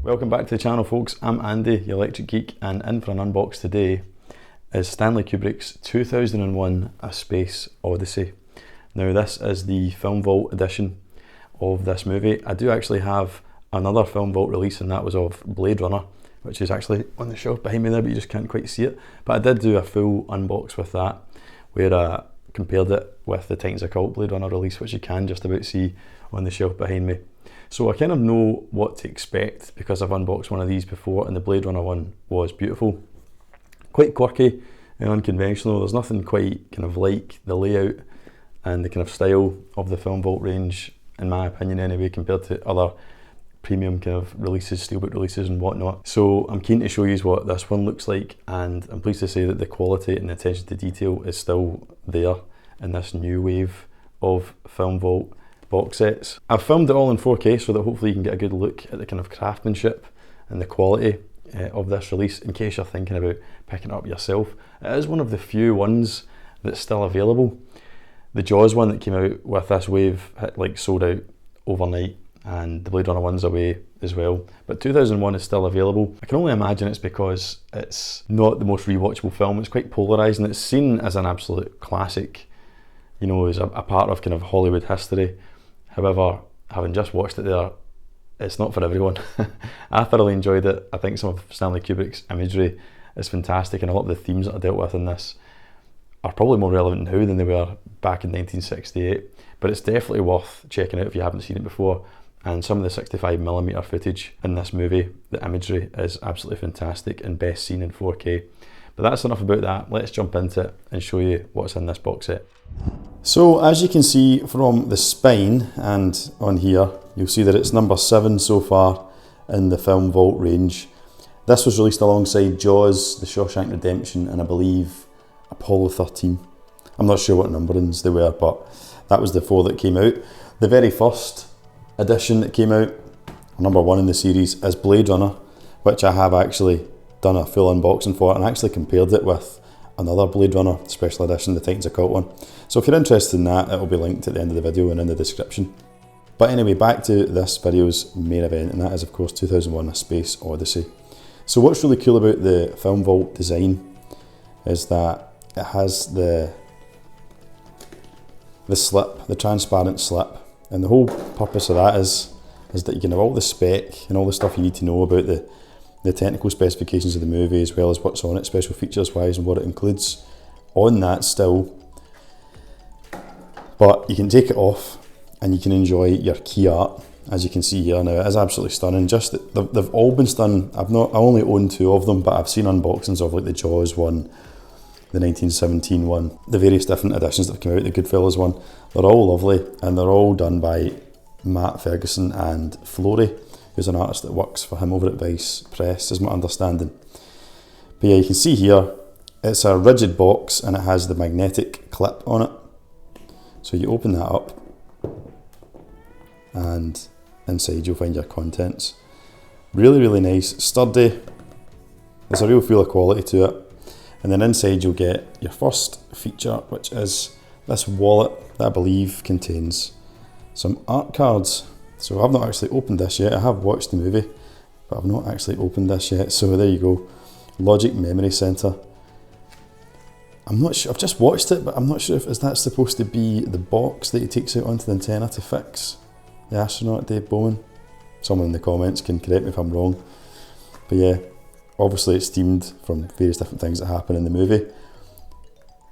Welcome back to the channel, folks. I'm Andy, the Electric Geek, and in for an unbox today is Stanley Kubrick's 2001 A Space Odyssey. Now this is the Film Vault edition of this movie. I do actually have another Film Vault release, and that was of Blade Runner, which is actually on the shelf behind me there, but you just can't quite see it. But I did do a full unbox with that, where I compared it with the Titans Occult Blade Runner release, which you can just about see on the shelf behind me. So I kind of know what to expect because I've unboxed one of these before, and the Blade Runner one was beautiful. Quite quirky and unconventional. There's nothing quite kind of like the layout and the kind of style of the Film Vault range, in my opinion anyway, compared to other premium kind of releases, steelbook releases and whatnot. So I'm keen to show you what this one looks like, and I'm pleased to say that the quality and the attention to detail is still there in this new wave of Film Vault box sets. I've filmed it all in 4K so that hopefully you can get a good look at the kind of craftsmanship and the quality of this release in case you're thinking about picking it up yourself. It is one of the few ones that's still available. The Jaws one that came out with this wave like sold out overnight, and the Blade Runner one's away as well. But 2001 is still available. I can only imagine it's because it's not the most rewatchable film. It's quite polarising. It's seen as an absolute classic, you know, as a part of kind of Hollywood history. However, having just watched it there, it's not for everyone. I thoroughly enjoyed it. I think some of Stanley Kubrick's imagery is fantastic, and a lot of the themes that are dealt with in this are probably more relevant now than they were back in 1968. But it's definitely worth checking out if you haven't seen it before. And some of the 65mm footage in this movie, the imagery is absolutely fantastic and best seen in 4K. But that's enough about that. Let's jump into it and show you what's in this box set. So as you can see from the spine and on here, you'll see that it's number 7 so far in the Film Vault range. This was released alongside Jaws, The Shawshank Redemption, and I believe Apollo 13. I'm not sure what numberings they were, but that was the 4 that came out. The very first edition that came out, number 1 in the series, is Blade Runner, which I have actually done a full unboxing for and actually compared it with another Blade Runner special edition, the Titans Occult one. So if you're interested in that, it will be linked at the end of the video and in the description. But anyway, back to this video's main event, and that is of course 2001 A Space Odyssey. So what's really cool about the Film Vault design is that it has the slip, the transparent slip, and the whole purpose of that is that you can have all the spec and all the stuff you need to know about the technical specifications of the movie, as well as what's on it, special features wise, and what it includes on that still. But you can take it off and you can enjoy your key art, as you can see here. Now it is absolutely stunning. Just they've all been stunning. I only own 2 of them, but I've seen unboxings of like the Jaws one, the 1917 one, the various different editions that have come out, the Goodfellas one. They're all lovely, and they're all done by Matt Fergusson and Florey, who's an artist that works for him over at Vice Press, is my understanding. But yeah, you can see here, it's a rigid box and it has the magnetic clip on it. So you open that up, and inside you'll find your contents. Really, really nice, sturdy. There's a real feel of quality to it. And then inside you'll get your first feature, which is this wallet that I believe contains some art cards. So I've not actually opened this yet. I have watched the movie, but I've not actually opened this yet. So there you go. Logic Memory Center. I'm not sure, I've just watched it, but I'm not sure if that's supposed to be the box that he takes out onto the antenna to fix the astronaut Dave Bowman. Someone in the comments can correct me if I'm wrong. But yeah, obviously it's themed from various different things that happen in the movie.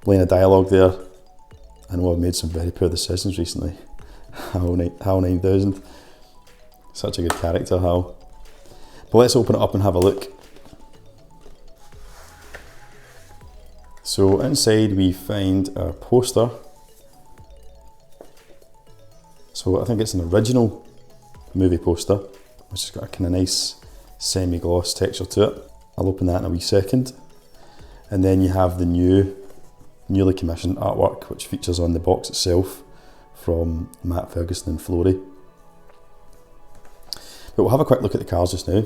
Line of dialogue there. I know I've made some very poor decisions recently. Hal 9000. Such a good character, Hal. But let's open it up and have a look. So inside we find our poster. So I think it's an original movie poster, which has got a kind of nice semi-gloss texture to it. I'll open that in a wee second. And then you have the newly commissioned artwork, which features on the box itself from Matt Fergusson and Florey. But we'll have a quick look at the cards just now.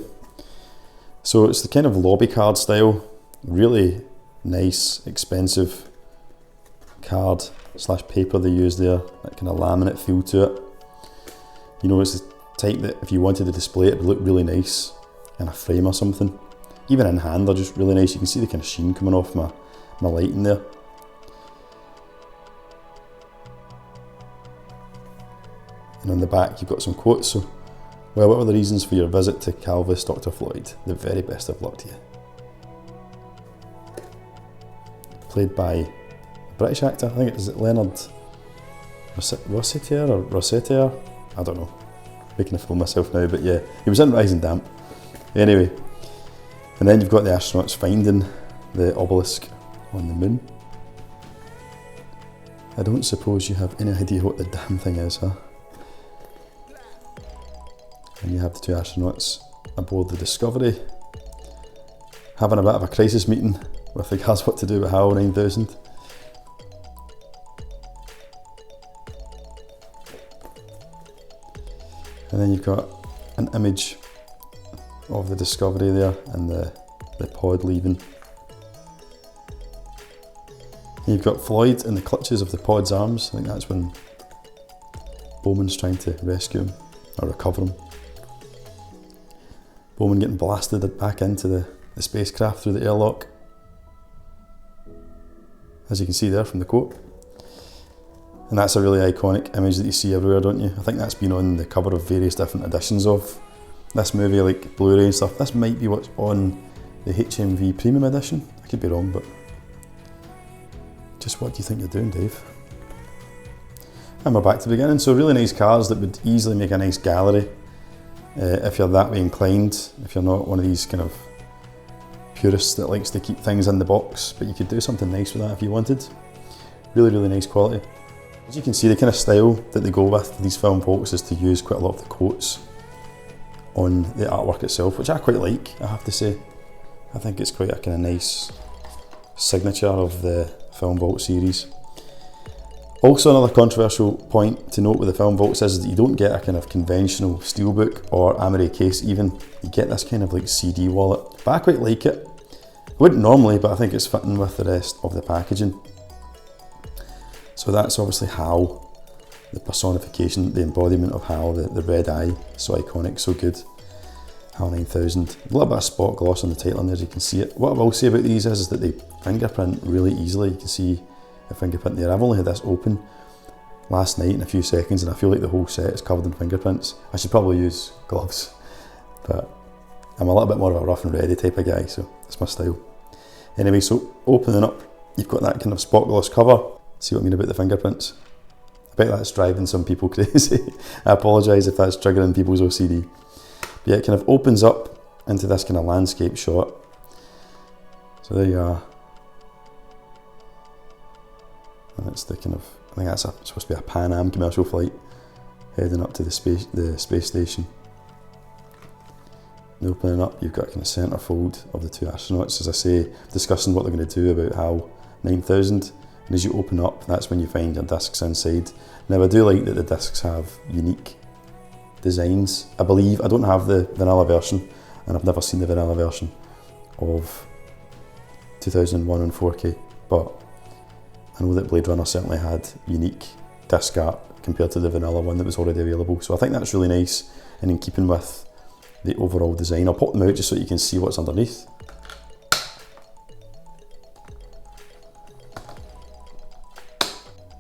So it's the kind of lobby card style, really nice, expensive card / paper they use there, that kind of laminate feel to it. You know, it's the type that if you wanted to display it, it would look really nice in a frame or something. Even in hand, they're just really nice. You can see the kind of sheen coming off my lighting there. And on the back you've got some quotes. So, well, what were the reasons for your visit to Calvis, Dr. Floyd? The very best of luck to you. Played by a British actor, I think it's Leonard Rossiter or Rossiter, I don't know, making a fool of myself now, but yeah, he was in Rising Damp. Anyway, and then you've got the astronauts finding the obelisk on the moon. I don't suppose you have any idea what the damn thing is, huh? And you have the two astronauts aboard the Discovery, having a bit of a crisis meeting with regards what to do with HAL 9000. And then you've got an image of the Discovery there and the pod leaving. And you've got Floyd in the clutches of the pod's arms. I think that's when Bowman's trying to rescue him or recover him. Bowman getting blasted back into the spacecraft through the airlock, as you can see there from the quote. And that's a really iconic image that you see everywhere, don't you? I think that's been on the cover of various different editions of this movie, like Blu-ray and stuff. This might be what's on the HMV Premium Edition. I could be wrong, but just what do you think you're doing, Dave? And we're back to the beginning. So really nice cars that would easily make a nice gallery if you're that way inclined, if you're not one of these kind of purists that likes to keep things in the box, but you could do something nice with that if you wanted. Really, really nice quality. As you can see, the kind of style that they go with these film folks is to use quite a lot of the quotes on the artwork itself, which I quite like, I have to say. I think it's quite a kind of nice signature of the Film Vault series. Also, another controversial point to note with the Film Vaults is that you don't get a kind of conventional steelbook or Amaray case even. You get this kind of like CD wallet. But I quite like it. I wouldn't normally, but I think it's fitting with the rest of the packaging. So that's obviously HAL, the personification, the embodiment of HAL, the red eye, so iconic, so good. HAL 9000. A little bit of spot gloss on the title there, as you can see it. What I will say about these is that they fingerprint really easily. You can see a fingerprint there. I've only had this open last night in a few seconds and I feel like the whole set is covered in fingerprints. I should probably use gloves, but I'm a little bit more of a rough and ready type of guy, so that's my style. Anyway, so opening up, you've got that kind of spot gloss cover. See what I mean about the fingerprints? I bet that's driving some people crazy. I apologise if that's triggering people's OCD. But yeah, it kind of opens up into this kind of landscape shot. So there you are. And it's the kind of, I think that's supposed to be a Pan Am commercial flight heading up to the space station. And opening up, you've got a kind of centrefold of the two astronauts, as I say, discussing what they're going to do about HAL 9000. And as you open up, that's when you find your discs inside. Now, I do like that the discs have unique designs. I believe, I don't have the vanilla version, and I've never seen the vanilla version of 2001 on 4K, but I know that Blade Runner certainly had unique disc art compared to the vanilla one that was already available. So I think that's really nice and in keeping with the overall design. I'll pop them out just so you can see what's underneath.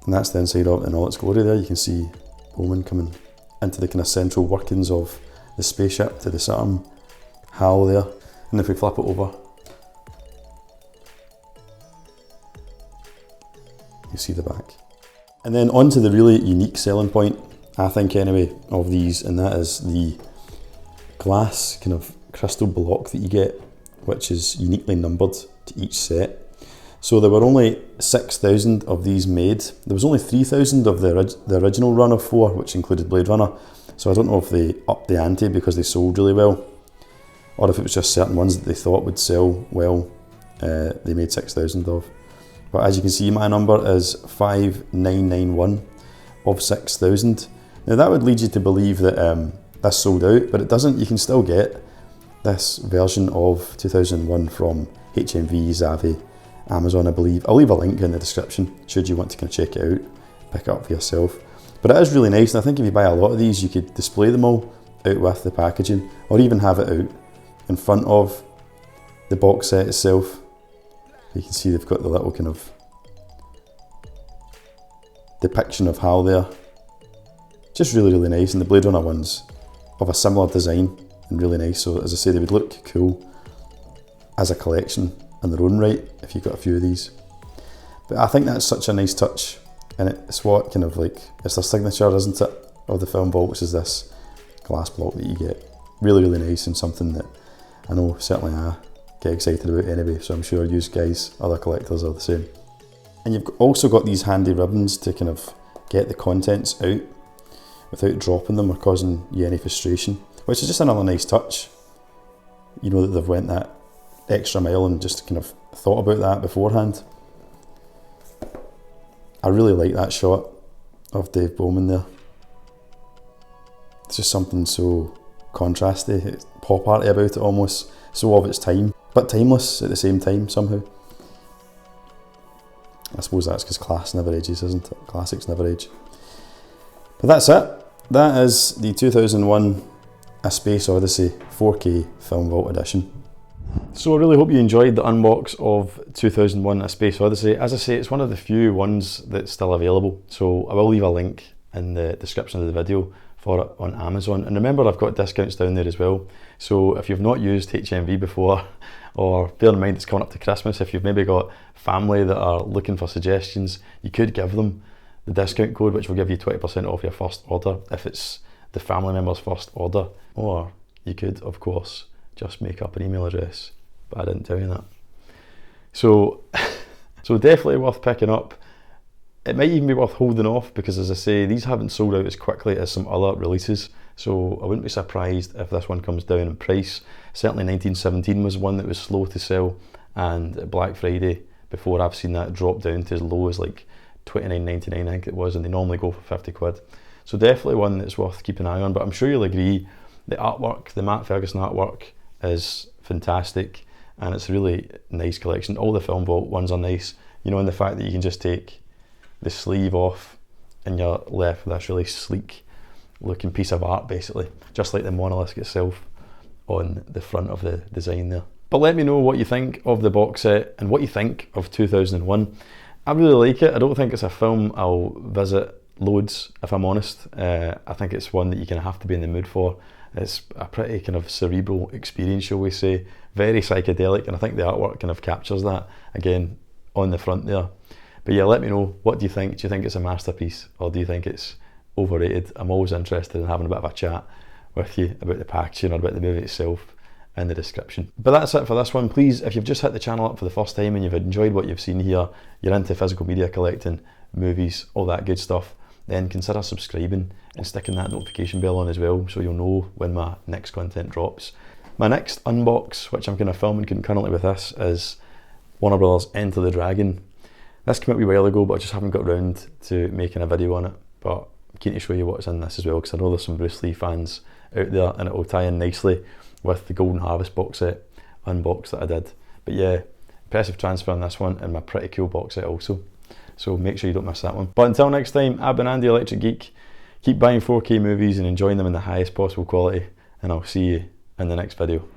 And that's the inside of it in all its glory there. You can see Bowman coming into the kind of central workings of the spaceship to disarm HAL there. And if we flip it over, you see the back. And then on to the really unique selling point, I think anyway, of these, and that is the glass kind of crystal block that you get, which is uniquely numbered to each set. So there were only 6,000 of these made. There was only 3,000 of the original run of 4, which included Blade Runner. So I don't know if they upped the ante because they sold really well, or if it was just certain ones that they thought would sell well, they made 6,000 of. But as you can see, my number is 5991 of 6,000. Now that would lead you to believe that this sold out, but it doesn't. You can still get this version of 2001 from HMV, Zavvi, Amazon, I believe. I'll leave a link in the description should you want to kind of check it out, pick it up for yourself. But it is really nice, and I think if you buy a lot of these, you could display them all out with the packaging, or even have it out in front of the box set itself. You can see they've got the little kind of depiction of HAL there. Just really, really nice, and the Blade Runner ones of a similar design and really nice. So as I say, they would look cool as a collection in their own right if you've got a few of these. But I think that's such a nice touch, and it's what kind of like, it's their signature, isn't it, of the film vault, which is this glass block that you get. Really, really nice, and something that I know certainly I get excited about anyway, so I'm sure you guys, other collectors, are the same. And you've also got these handy ribbons to kind of get the contents out without dropping them or causing you any frustration, which is just another nice touch. You know that they've went that extra mile and just kind of thought about that beforehand. I really like that shot of Dave Bowman there. It's just something so contrasty, pop arty about it almost, so of its time, but timeless at the same time somehow. I suppose that's because class never ages, isn't it? Classics never age. But that's it. That is the 2001 A Space Odyssey 4K Film Vault Edition. So I really hope you enjoyed the unbox of 2001 A Space Odyssey. As I say, it's one of the few ones that's still available, so I will leave a link in the description of the video for it on Amazon. And remember, I've got discounts down there as well, so if you've not used HMV before, or bear in mind it's coming up to Christmas, if you've maybe got family that are looking for suggestions, you could give them the discount code, which will give you 20% off your first order if it's the family member's first order. Or you could, of course, just make up an email address, but I didn't tell you that. So, so definitely worth picking up. It might even be worth holding off, because as I say, these haven't sold out as quickly as some other releases, so I wouldn't be surprised if this one comes down in price. Certainly 1917 was one that was slow to sell, and at Black Friday before, I've seen that drop down to as low as like $29.99 I think it was, and they normally go for 50 quid. So definitely one that's worth keeping an eye on. But I'm sure you'll agree, the artwork, the Matt Fergusson artwork is fantastic, and it's a really nice collection. All the Film Vault ones are nice, you know, and the fact that you can just take the sleeve off and you're left with this really sleek looking piece of art, basically, just like the monolith itself on the front of the design there. But let me know what you think of the box set and what you think of 2001. I really like it. I don't think it's a film I'll visit loads, if I'm honest. I think it's one that you're going to have to be in the mood for. It's a pretty kind of cerebral experience, shall we say. Very psychedelic, and I think the artwork kind of captures that, again, on the front there. But yeah, let me know, what do you think? Do you think it's a masterpiece, or do you think it's overrated? I'm always interested in having a bit of a chat with you about the packaging or about the movie itself in the description. But that's it for this one. Please, if you've just hit the channel up for the first time and you've enjoyed what you've seen here, you're into physical media collecting, movies, all that good stuff, then consider subscribing and sticking that notification bell on as well, so you'll know when my next content drops. My next unbox, which I'm kind of filming concurrently with this, is Warner Brothers Enter the Dragon. This came out a wee while ago, but I just haven't got around to making a video on it. But I'm keen to show you what's in this as well, because I know there's some Bruce Lee fans out there, and it will tie in nicely with the Golden Harvest box set unbox that I did. But yeah, impressive transfer on this one, and my pretty cool box set also. So make sure you don't miss that one. But until next time, I've been Andy Electric Geek. Keep buying 4K movies and enjoying them in the highest possible quality, and I'll see you in the next video.